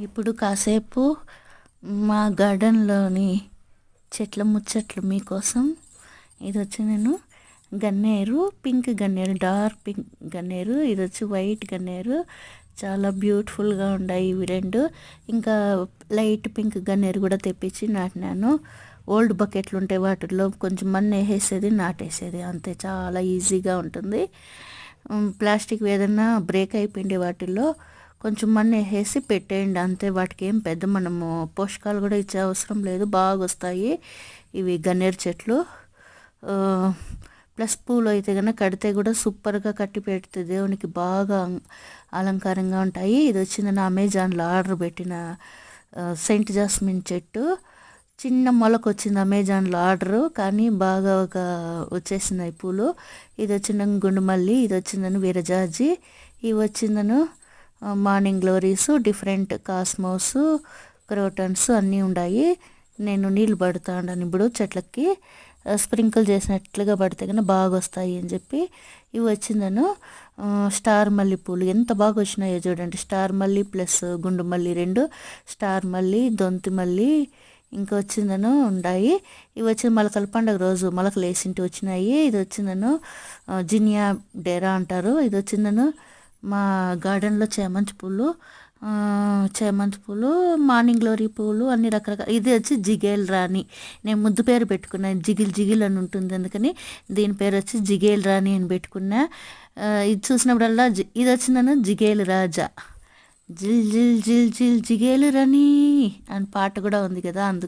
ఇప్పుడు కాసేపు మా గార్డెన్లోని చెట్ల ముచ్చట్లు మీకోసం. ఇది వచ్చి నేను గన్నేరు, పింక్ గన్నేరు, డార్క్ పింక్ గన్నేరు, ఇది వచ్చి వైట్ గన్నేరు. చాలా బ్యూటిఫుల్గా ఉన్నాయి ఇవి రెండు. ఇంకా లైట్ పింక్ గన్నేరు కూడా తెప్పించి నాటినాను. ఓల్డ్ బకెట్లు ఉంటాయి, వాటిల్లో కొంచెం మన్ను వేసేది, నాటేసేది, అంతే. చాలా ఈజీగా ఉంటుంది. ప్లాస్టిక్ ఏదన్నా బ్రేక్ అయిపోయింది వాటిల్లో కొంచెం మన్ను వేసి పెట్టేయండి, అంతే. వాటికి ఏం పెద్ద మనము పోషకాలు కూడా ఇచ్చే అవసరం లేదు, బాగా వస్తాయి ఇవి గన్నేరు చెట్లు. ప్లస్ పూలు అయితే కనుక కడితే కూడా సూపర్గా కట్టి పెడితే దేవునికి బాగా అలంకారంగా ఉంటాయి. ఇది వచ్చి నేను అమెజాన్లో ఆర్డర్ పెట్టిన సెయింట్ జాస్మిన్ చెట్టు. చిన్న మొలకు వచ్చింది అమెజాన్లో ఆర్డరు, కానీ బాగా వచ్చేసినాయి పూలు. ఇది వచ్చిందని గుండుమల్లి, ఇది వచ్చిందని వీరజాజి, ఇవి వచ్చిందను morning glories, different cosmos, crotons అన్నీ ఉన్నాయి. నేను నీళ్ళు పడుతూ ఉన్నాను ఇప్పుడు చెట్లకి, స్ప్రింకిల్ చేసినట్లుగా పడితే కన్నా బాగా వస్తాయి అని చెప్పి. ఇవి వచ్చిందను స్టార్ మల్లి పూలు, ఎంత బాగా వచ్చినాయో చూడండి. స్టార్ మల్లి ప్లస్ గుండు మల్లి రెండు, స్టార్ మల్లి, దొంతి మల్లి ఇంకా వచ్చిందను ఉన్నాయి. ఇవి వచ్చిన మొలకల పండుగ రోజు మొలకలు వేసింటి వచ్చినాయి. ఇది వచ్చిందను జినియా డేరా అంటారు. ఇది వచ్చిందను మా గార్డెన్లో చేమంతి పూలు, మార్నింగ్ గ్లోరీ పూలు, అన్ని రకరకాల. ఇది వచ్చి జిగేల్ రాణి, నేను ముద్దు పేరు పెట్టుకున్నాను, జిగిల్ అని ఉంటుంది, అందుకని దీని పేరు వచ్చి జిగేల్ రాణి అని పెట్టుకున్నా. ఇది చూసినప్పుడల్లా ఇది వచ్చిందను జిగేల్ రాజా, జిల్ జిల్ జిల్ జిల్ జిగేలు రాణి అని పాట కూడా ఉంది కదా, అందుకు